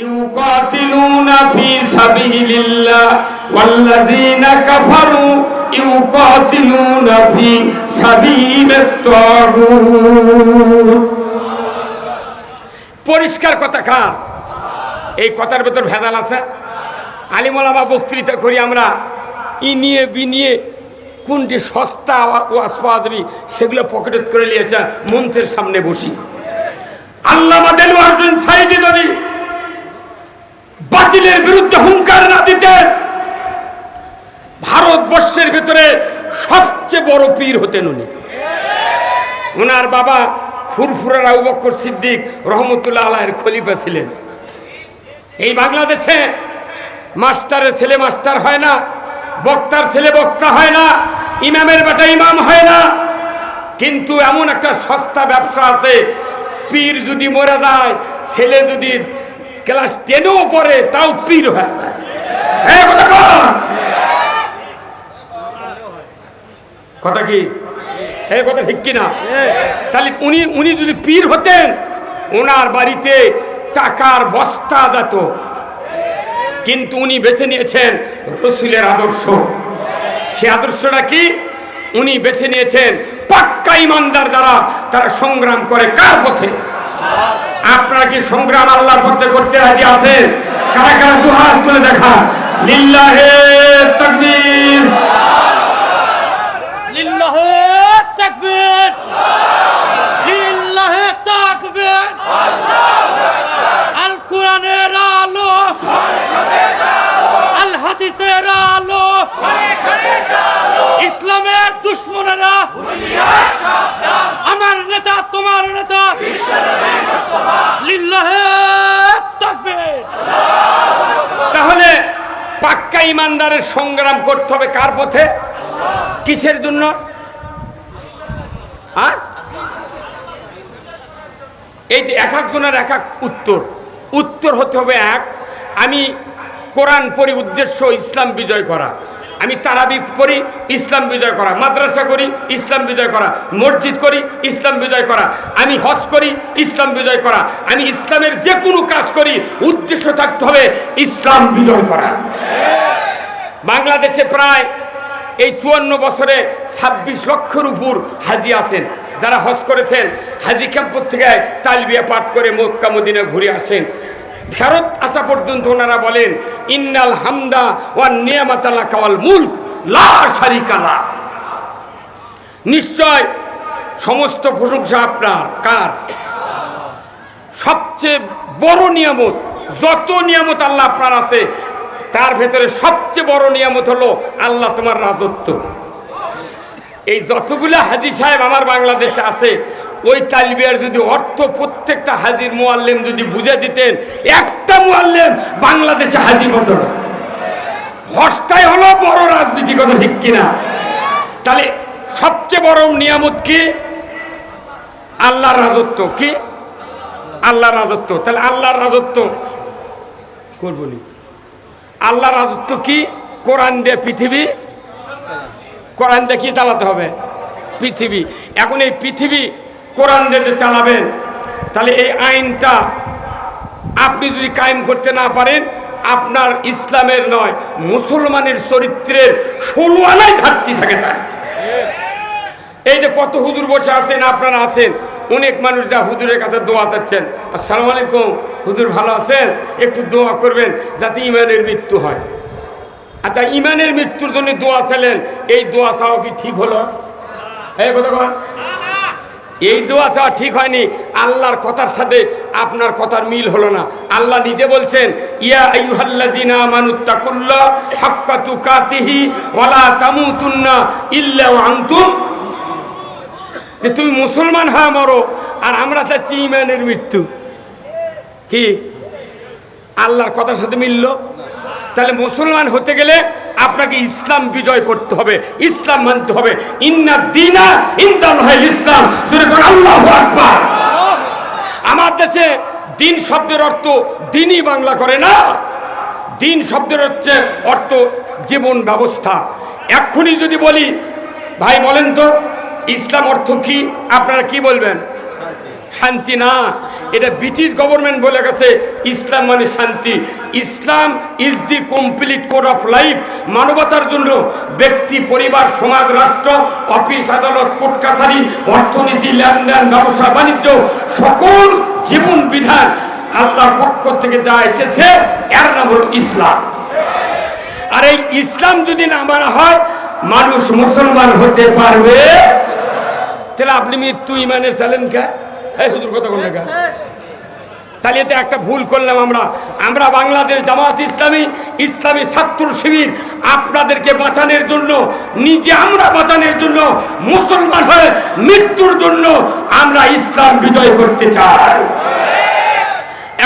ইউকাতিলুনা ফি সাবিলিল্লাহ ওয়াল্লাযীনা কাফারু ইউকাতিলুনা ফি সাবিলিত তাগুত। পরিষ্কার কথা কার? এই কথার ভেতর ভেজাল আছে? আলিম ওলামা বক্তৃতা করি আমরা, ইনিয়ে বিনিয়ে কোনটি সস্তা ওয়াজ পাওয়া যাবে সেগুলো পকেটে করে নিয়েছে, মন্ত্রের সামনে বসি। আল্লামা দেলোয়ার হোসেন সাঈদী যদি বাতিলের বিরুদ্ধে হুঙ্কার না দিতেন, ভারতবর্ষের ভেতরে সবচেয়ে বড় পীর হতেন উনি। ওনার বাবা ফুরফুরার আবু বকর সিদ্দিক রহমতুল্লাহ আলাইহির খলিফা ছিলেন। এই বাংলাদেশে মাস্টারের ছেলে মাস্টার হয় না, বক্তার ছেলে বক্তা হয় না, ইমামের বেটা ইমাম হয় না, কিন্তু এমন একটা সস্তা ব্যবসা আছে, পীর যদি মরে যায়, ছেলে যদি ক্লাস 10ও পড়ে তাও পীর হয়। কথা কি এই কথা ঠিক কিনা? তাহলে উনি যদি পীর হতেন, ওনার বাড়িতে টাকার বস্তা যেত, কিন্তু উনি বেছে নিয়েছেন রসুলের আদর্শ। সে আদর্শটা কি? উনি বেছে নিয়েছেন পাক্কা ইমানদার যারা, তারা সংগ্রাম করে কার পথে? আপনারা কি সংগ্রাম আল্লাহর পথে করতে রাজি আছেন? কারা কারা দুহাত তুলে দেখা। লিল্লাহে তাকবীর, লিল্লাহে তাকবীর, লিল্লাহে তাকবীর। আল কোরআনের আলো, আল হাদিসের আলো, ইসলামের দুশমনেরা আমার নেতা তোমার নেতা, লিল্লাহে তাকবীর। তাহলে পাক্কা ইমানদারের সংগ্রাম করতে হবে কার পথে? কিসের জন্য? এই এক একজনের এক এক উত্তর হতে হবে এক। আমি কোরআন পড়ি, উদ্দেশ্য ইসলাম বিজয় করা। আমি তারাবি পড়ি, ইসলাম বিজয় করা। মাদ্রাসা করি, ইসলাম বিজয় করা। মসজিদ করি, ইসলাম বিজয় করা। আমি হজ করি, ইসলাম বিজয় করা। আমি ইসলামের যে কোনো কাজ করি, উদ্দেশ্য থাকতে হবে ইসলাম বিজয় করা। বাংলাদেশে প্রায় এই 54 বছরে 26 লক্ষের উপর হাজি আছেন, যারা হজ করেছেন। হাজি ক্যাম্পর থেকে তালবিয়া পাঠ করে মক্কা মদিনা ঘুরে আসেন। ফেরত আসা পর্যন্ত ওনারা বলেন ইন্নাল হামদা ওয়ান নিয়ামাতা লাকা ওয়াল মুলক লা শারিকা লাহ। নিশ্চয় সমস্ত প্রশংসা আপনার। কার? সবচেয়ে বড় নিয়ামত, যত নিয়ামত আল্লাহ আপনার আছে তার ভেতরে সবচেয়ে বড় নিয়ামত হলো আল্লাহ তোমার রাজত্ব। এই যতগুলা হাজি সাহেব আমার বাংলাদেশে আছে, ওই তালবিয়ার যদি অর্থ প্রত্যেকটা হাজির মুআল্লিম যদি বুঝে দিতেন, একটা মুআল্লিম বাংলাদেশে হাজি হতো না। হজটাই হলো বড় রাজনীতি, কথা ঠিক কিনা? তাহলে সবচেয়ে বড় নিয়ামত কি? আল্লাহর রাজত্ব। কি? আল্লাহর রাজত্ব। তাহলে আল্লাহর রাজত্ব করবনি। আল্লাহর রাজত্ব কি? কোরআন দিয়ে পৃথিবী, কোরআন দিয়ে কি চালাতে হবে? পৃথিবী। এখন এই পৃথিবী কোরআন দিয়ে চালাবেন, তাহলে এই আইনটা আপনি যদি কায়েম করতে না পারেন, আপনার ইসলামের নয় মুসলমানের চরিত্রের 16 আনায় ঘাটতি থাকে। তাই এই যে কত হুজুর বসে আছেন, আপনারা আছেন, অনেক মানুষ যা হুজুরের কাছে দোয়া চাচ্ছেন, আসসালামু আলাইকুম হুজুর ভালো আছেন, একটু দোয়া করবেন যাতে ইমানের মৃত্যু হয়। আচ্ছা, ইমানের মৃত্যুর জন্য দোয়া চাইলেন, এই দোয়া চাওয়া কি ঠিক হলো? এই কথা বল, এই দোয়া চাওয়া ঠিক হয়নি। আল্লাহর কথার সাথে আপনার কথার মিল হলো না। আল্লাহ নিজে বলছেন ইয়া আইয়ুহাল্লাযীনা আমানুত্তাকুল্লাহ হাক্কা তুকাতিহি ওয়া লা তামুতুন্না ইল্লা ওয়া আনতুম। যে তুমি মুসলমান হয়ে মরো, আর আমরা চাচ্ছি ইমানের মৃত্যু। কি আল্লাহর কথার সাথে মিলল? তাহলে মুসলমান হতে গেলে আপনাকে ইসলাম বিজয় করতে হবে, ইসলাম মানতে হবে। ইন্না দীনা ইনদাল্লাহিল ইসলাম। আল্লাহু আকবার। আমার দেশে দিন শব্দের অর্থ দিনই বাংলা করে না, দিন শব্দের অর্থ জীবন ব্যবস্থা। এক্ষুনি যদি বলি ভাই বলেন তো ইসলাম অর্থ কি, আপনারা কি বলবেন? শান্তি না, এটা ব্রিটিশ গভর্নমেন্ট বলে গেছে ইসলাম মানে শান্তি। Islam is the complete code of life. মানবতার জন্য ব্যক্তি, পরিবার, সমাজ, রাষ্ট্র, অফিস, আদালত, কোর্ট কাছারি, অর্থনীতি, লেনদেন, ব্যবসা বাণিজ্য, সকল জীবন বিধান আল্লাহর পক্ষ থেকে যা এসেছে এর নাম হলো ইসলাম। আর এই ইসলাম যদি না মানা হয়, মানুষ মুসলমান হতে পারবে? তাহলে আপনি মৃত্যু ইমানের চালেন কে? এই হুজুর কথা বললেন কে? তাহলে এতে একটা ভুল করলাম আমরা বাংলাদেশ জামাত ইসলামী, ইসলামী ছাত্র শিবির আপনাদেরকে বাঁচানোর জন্য, নিজে আমরা বাঁচানোর জন্য, মুসলমান হয়ে মৃত্যুর জন্য আমরা ইসলাম বিজয় করতে চাই।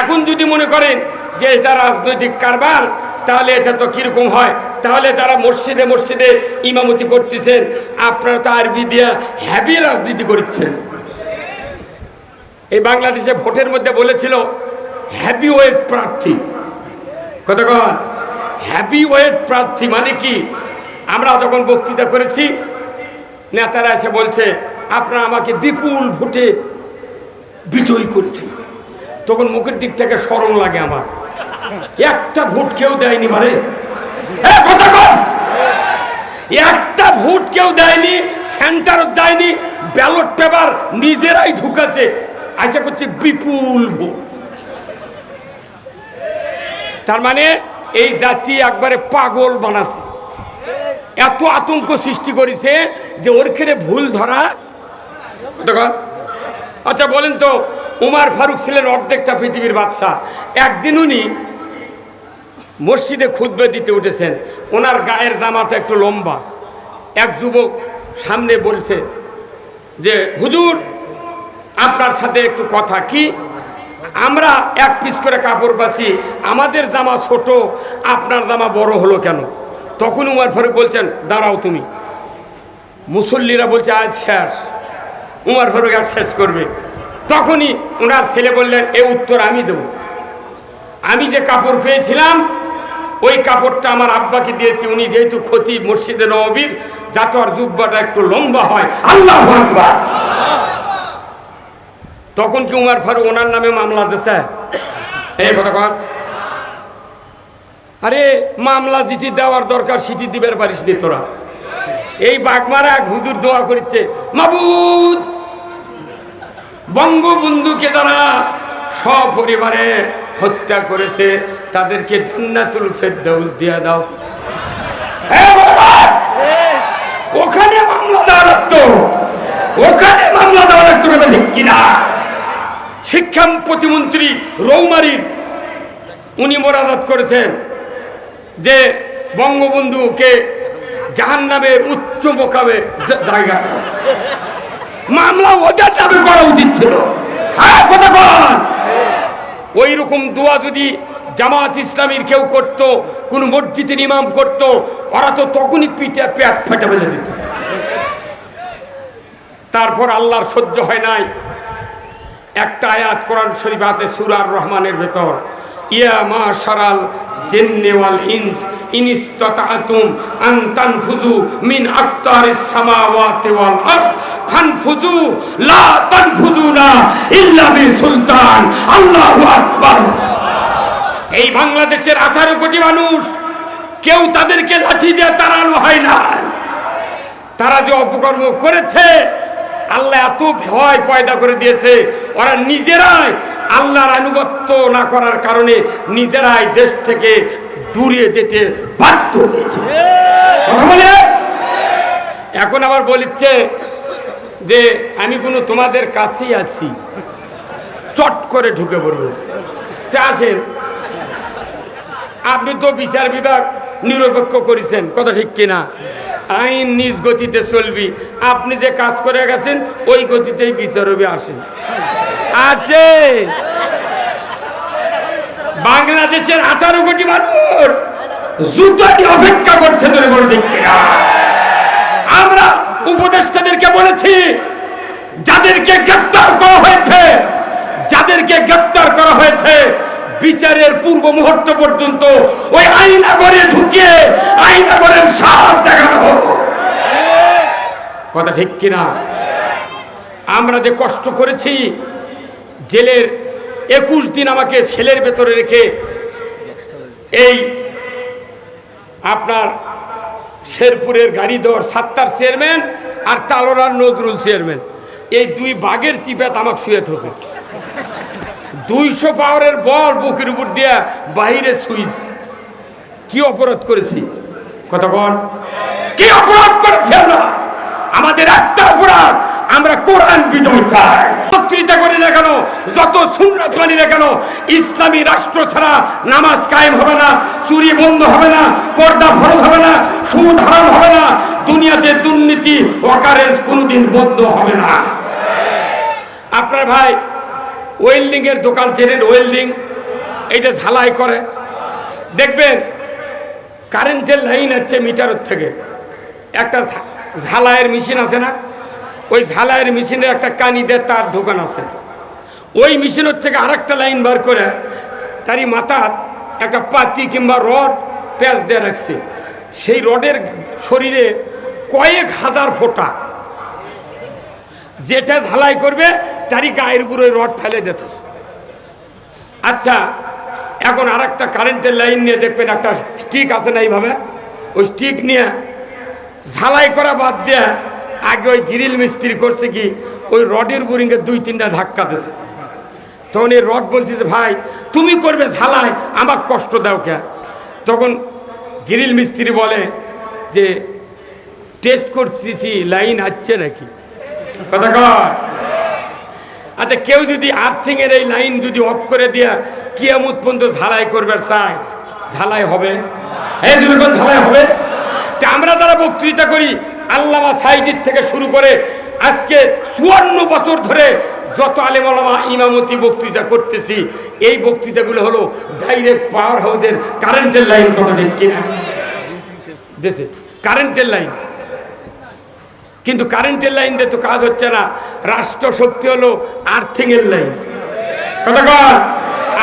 এখন যদি মনে করেন যে এটা রাজনৈতিক কারবার, তাহলে এটা তো কিরকম হয়? তাহলে যারা মসজিদে মসজিদে ইমামতি করতেছেন, আপনারা তো আরবি দিয়া হ্যাভি রাজনীতি করছেন। এই বাংলাদেশে ভোটের মধ্যে বলেছিল হ্যাভি ওয়েট প্রার্থী। কতক্ষণ হ্যাভি ওয়েট প্রার্থী মানে কি? আমরা যখন বক্তৃতা করেছি, নেতারা এসে বলছে আপনারা আমাকে বিপুল ভোটে বিজয়ী করেছেন। তখন মুখের দিক থেকে শরম লাগে আমার, একটা ভোট কেউ দেয়নি। মানে একটা ভোট কেউ দেয়নি, সেন্টারও দেয়নি, ব্যালট পেপার নিজেরাই ঢুকাছে, আশা করছে বিপুল ভোট। তার মানে এই জাতি একবারে পাগল বানাছে, এত আতঙ্ক সৃষ্টি করেছে যে ওর ক্ষেত্রে ভুল ধরা। আচ্ছা বলেন তো, উমার ফারুক ছিলেন অর্ধেকটা পৃথিবীর বাদশা। একদিন উনি মসজিদে খুতবা দিতে উঠেছেন, ওনার গায়ের জামাটা একটু লম্বা। এক যুবক সামনে বলছে যে হুজুর আপনার সাথে একটু কথা। কি? আমরা এক পিস করে কাপড় পাচ্ছি, আমাদের জামা ছোট, আপনার জামা বড় হলো কেন? তখন উমার ফারুক বলছেন দাঁড়াও তুমি। মুসল্লিরা বলছে আজ শেষ। উমার ফারুক আর শেষ করবে। তখনই ওনার ছেলে বললেন এ উত্তর আমি দেব। আমি যে কাপড় পেয়েছিলাম ওই কাপড়টা আমার আব্বাকে দিয়েছি, উনি যেহেতু খতিব মসজিদে নববীর, যাতে আর জুব্বাটা একটু লম্বা হয়। আল্লাহু আকবার। তখন কি উমার ফারুক ওনার নামে মামলা দিছে? এই কথা কন। আরে মামলা যেটি দেওয়ার দরকার সেটি দিবার পারিস নি তোরা। এই বাগমারা এক হুজুর দোয়া করছে, মাবুদ বঙ্গবন্ধুকে যারা সপরিবারে হত্যা করেছে তাদেরকে জান্নাতুল ফেরদাউস দিয়ে দাও। ওখানে মামলা দেওয়া লাগতো, ওখানে মামলা দেওয়া লাগতো। কথা ঠিক কিনা? শিক্ষা প্রতিমন্ত্রী রৌমারীর উনি মোনাজাত করেছেন যে বঙ্গবন্ধুকে জাহান্নামের উচ্চ মোকামে জায়গা, মামলা ওদের নামে করা উচিত ছিল। ওই রকম দোয়া যদি জামাত ইসলামীর কেউ করত, কোন মসজিদের ইমাম করত, ওরা তো তখনই পিঠে পেট ফেটে ফেলে দিত। তারপর আল্লাহর সহ্য হয় নাই, একটা আয়াত কোরআন শরীফ আছে সূরা আর রহমানের ভেতর, ইয়া মাশারাল জিন্নি ওয়াল ইনস ইন ইসতাতাতুম আন তানফুযু মিন আকতারিস সামাওয়াতি ওয়াল আরদ ফানফুযু লা তানফুযুনা ইল্লা বিসুলতান। আল্লাহু আকবার। এই বাংলাদেশের 18 কোটি মানুষ, কেউ তাদেরকে লাঠি দিয়ে তাড়ানো হয় না। তারা যে অপকর্ম করেছে, আল্লাহ এত ভয় পয়দা করে দিয়েছে, ওরা নিজেরাই আল্লাহর আনুগত্য না করার কারণে নিজেরাই দেশ থেকে দূরে যেতে বাধ্য হয়েছে। কথা বলে এখন আবার বলছে যে আমি কোনো তোমাদের কাছেই আছি, চট করে ঢুকে পড়ব। আসেন, আপনি তো বিচার বিভাগ নিরপেক্ষ করেছেন, কথা ঠিক কিনা? আইন নিজ গতিতে চলবি, আপনি যে কাজ করে গেছেন ওই গতিতেই বিচার হবে। আসেন, আছে বাংলাদেশের 18 কোটি মানুষ জুতাটি অপেক্ষা করছে ধরে বলে দেখতে। আমরা উপদেষ্টাদেরকে বলেছি যাদেরকে গ্রেফতার করা হয়েছে বিচারের পূর্ব মুহূর্ত পর্যন্ত ওই আইনাগরে ঢুকিয়ে আইনাগরের সাপ দেখানো হোক। কথা ঠিক কিনা? আমরা যে কষ্ট করেছি জেলের 21 দিন আমাকে সেলের ভেতরে রেখে এই আপনার শেরপুরের গাড়িদর সাত্তার চেয়ারম্যান আর তালোরার নজরুল চেয়ারম্যান এই দুই বাঘের চিপাত আমাকে শুয়ে থাকে। 200 পাওয়ারের বল বুকের উপর দিয়া বাহিরে সুইচ। কি অপরাধ করেছি কথা বল, কি অপরাধ করেছি আমরা? আমাদের একটা অপরাধ, আমরা কোরআন বিজয় চাই। বক্তৃতা করি না কেন, যত সুন্নাত মানি না কেন, ইসলামী রাষ্ট্র ছাড়া নামাজ কায়েম হবে না, চুরি বন্ধ হবে না, পর্দা ফরজ হবে না, সুদ হারাম হবে না, দুনিয়াতে দুর্নীতি ওয়াকারেজ কোনোদিন বন্ধ হবে না। আপনার ভাই ওয়েল্ডিং এর দোকান চেনেন? ওয়েল্ডিং, এইটা ঝালাই করে, দেখবেন কারেন্টের লাইন আছে মিটারের থেকে, একটা ঝালাইয়ের মেশিন আছে না, ওই ঝালাইয়ের মেশিনের একটা কানি দিয়ে তার ঢোকান আছে, ওই মেশিনের থেকে আরেকটা লাইন বার করে তারই মাথার একটা পাতি কিংবা রড প্যাঁচ দিয়ে রাখছে। সেই রডের শরীরে কয়েক হাজার ফোঁটা, যেটা ঝালাই করবে তারই গায়ের উপর ওই রড ফেলে দিতেছে। আচ্ছা, এখন আর একটা কারেন্টের লাইন নিয়ে দেখবেন একটা স্টিক আছে না, এইভাবে ওই স্টিক নিয়ে ঝালাই করা বাদ দিয়ে আগে ওই গ্রিল মিস্ত্রি করছে কি ওই রডের বুরিংয়ে 2-3টা ধাক্কা দিছে। তখন এই রড বলছে যে ভাই তুমি করবে ঝালাই, আমার কষ্ট দাও কে? তখন গ্রিল মিস্ত্রি বলে যে টেস্ট করতেছি লাইন আসছে নাকি, কথা কর। আচ্ছা, কেউ যদি আর্থিং এর এই লাইন যদি অফ করে দিয়া কিয়ামত পর্যন্ত ঝালাই করবে চায়, ঝালাই হবে? এই দুর্গন ঝালাই হবে? তা আমরা যারা বক্তৃতা করি, আল্লামা সাইদির থেকে শুরু করে আজকে 54 বছর ধরে যত আলেম ওলামা ইমামতি বক্তৃতা করতেছি, এই বক্তৃতাগুলো হলো ডাইরেক্ট পাওয়ার হাউসের কারেন্টের লাইন, কথা ঠিক কিনা? দেশে কারেন্টের লাইন, কিন্তু কারেন্টের লাইন দিয়ে তো কাজ হচ্ছে না। রাষ্ট্র শক্তি হলো আর্থিং এর লাইন, কথা কর।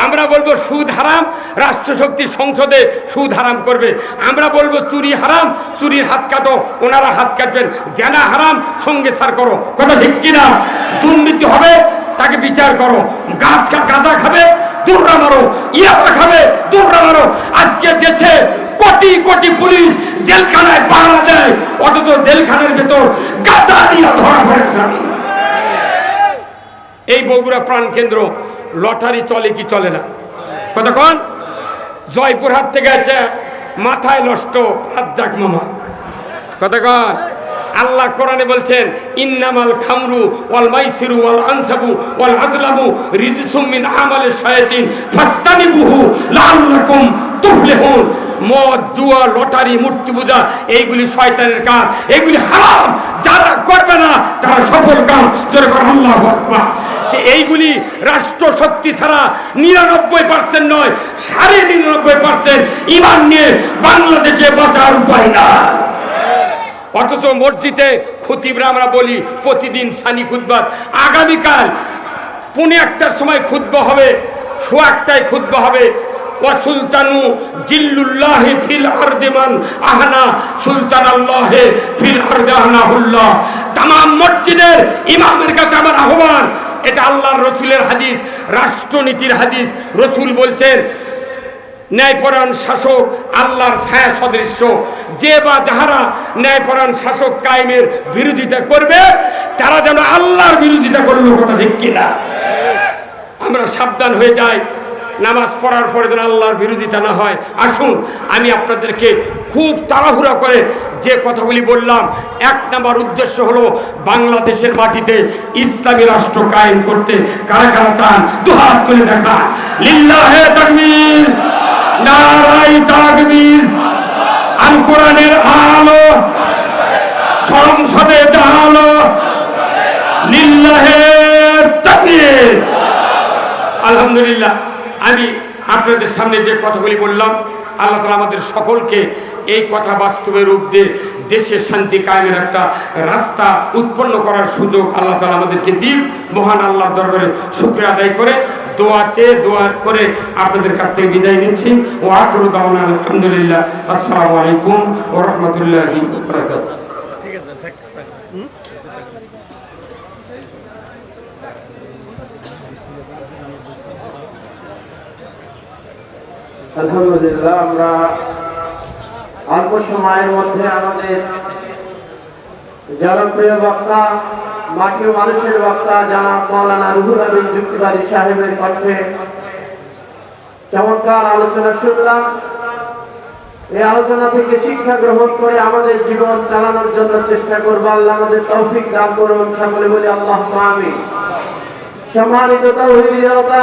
আমরা বলবো সুদ হারাম, রাষ্ট্র শক্তি সংসদে সুদ হারাম করবে। আমরা বলবো চুরি হারাম, চুরির হাত কাটো, ওনারা হাত কাটবেন। জেনা হারাম, সঙ্গে সার করো, কথা ঠিক কিনা? দুর্নীতি হবে, তাকে বিচার করো। গাঁজা খাবে, দুর্রা মারো, ইয়াবা খাবে, দুর্রা মারো। আজকে দেশে কোটি কোটি পুলিশ জেলখানায় পাহারা দেয়, অথচ জেলখানার ভেতর গাঁজা নিয়ে ধরা পড়েছে। এই বগুড়া প্রাণ কেন্দ্র লটারি চলে কি চলে না? কতক্ষণ জয়পুরহাট থেকে এসে মাথায় নষ্ট রাজ্জাক মামা, কতক্ষণ। আল্লাহ কোরআনে বলছেন ইন্নামাল খামরু ওয়াল মাইসিরু ওয়াল আনসাবু ওয়াল আজলামু রিজসুম মিন আমালিশ শায়াতিন ফাস্তানিবুহু লাআল্লাকুম তুফলিহুন। মদ, জুয়া, লটারি, মূর্তি পূজা এইগুলি শয়তানের কাজ, এইগুলি হারাম। যারা করবে না তারা সফল কাম, জোরে করে আল্লাহু আকবার। এইগুলি রাষ্ট্র শক্তি ছাড়া 99% নয়, 99.5% ইমান নিয়ে বাংলাদেশে বাঁচার উপায় না। অথচ মসজিদে খতিবরা আমরা বলি প্রতিদিন সানি খুতবা, আগামীকাল 1:15টার সময় খুতবা হবে, 1:15টায় খুতবা হবে। ওয়া সুলতানু জিল্লুল্লাহি ফিল আরদি মান আহনা সুলতানাল্লাহি ফিল আরদি আহনাহুল্লাহ। তামাম মসজিদের ইমামের কাছে আমার আহ্বান, এটা আল্লাহর রসুলের হাদিস, রাষ্ট্রনীতির হাদিস। রসুল বলছেন ন্যায়পরায়ণ শাসক আল্লাহর ছায়া সদৃশ্য। যে বা যাহারা ন্যায়পরায়ণ শাসক কায়েমের বিরোধিতা করবে তারা যেন আল্লাহর বিরোধিতা করলো, কথা ঠিক কিনা? আমরা সাবধান হয়ে যাই, নামাজ পড়ার পরে যেন আল্লাহর বিরোধিতা না হয়। আসুন আমি আপনাদেরকে খুব তাড়াহুড়া করে যে কথাগুলি বললাম, 1 নম্বর উদ্দেশ্য হলো বাংলাদেশের মাটিতে ইসলামী রাষ্ট্র কায়েম করতে কারা কারা চান দুহাত তুলে দেখা। লিল্লাহে তাকবীর, নারায়ে তাকবীর। আল কোরআনের আলো সংসদে জালো, লিল্লাহে তাকবীর। আলহামদুলিল্লাহ, আমি আপনাদের সামনে যে কথাগুলি বললাম, আল্লাহ তাআলা আমাদের সকলকে এই কথা বাস্তবে রূপ দিয়ে দেশে শান্তি কায়েমের একটা রাস্তা উৎপন্ন করার সুযোগ আল্লাহ তাআলা আমাদেরকে দিন। মহান আল্লাহর দরবারে শুকরিয়া আদায় করে দোয়া চেয়ে দোয়া করে আপনাদের কাছ থেকে বিদায় নিচ্ছি। ওয়া আখিরু দাওয়ানা আলহামদুলিল্লাহ। আসসালামু আলাইকুম ওয়া রাহমাতুল্লাহি ওয়া বারাকাতুহু। ঠিক আছে। আলহামদুলিল্লাহ, আমরা অল্প সময়ের মধ্যে আমাদের জনপ্রিয় বক্তা, মাটি ও মানুষের বক্তা জনাব মাওলানা রুহুল আমিন যুক্তিবাদী সাহেবের কণ্ঠে চমৎকার আলোচনা শুনলাম। এই আলোচনা থেকে শিক্ষা গ্রহণ করে আমাদের জীবন চালানোর জন্য চেষ্টা করবো। আল্লাহ আমাদের তৌফিক দান করুন। সকলে বলি আল্লাহুম্মা আমিন। সম্মানিত তাওহীদি জনতা,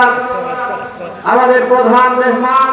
আমাদের প্রধান মেহমান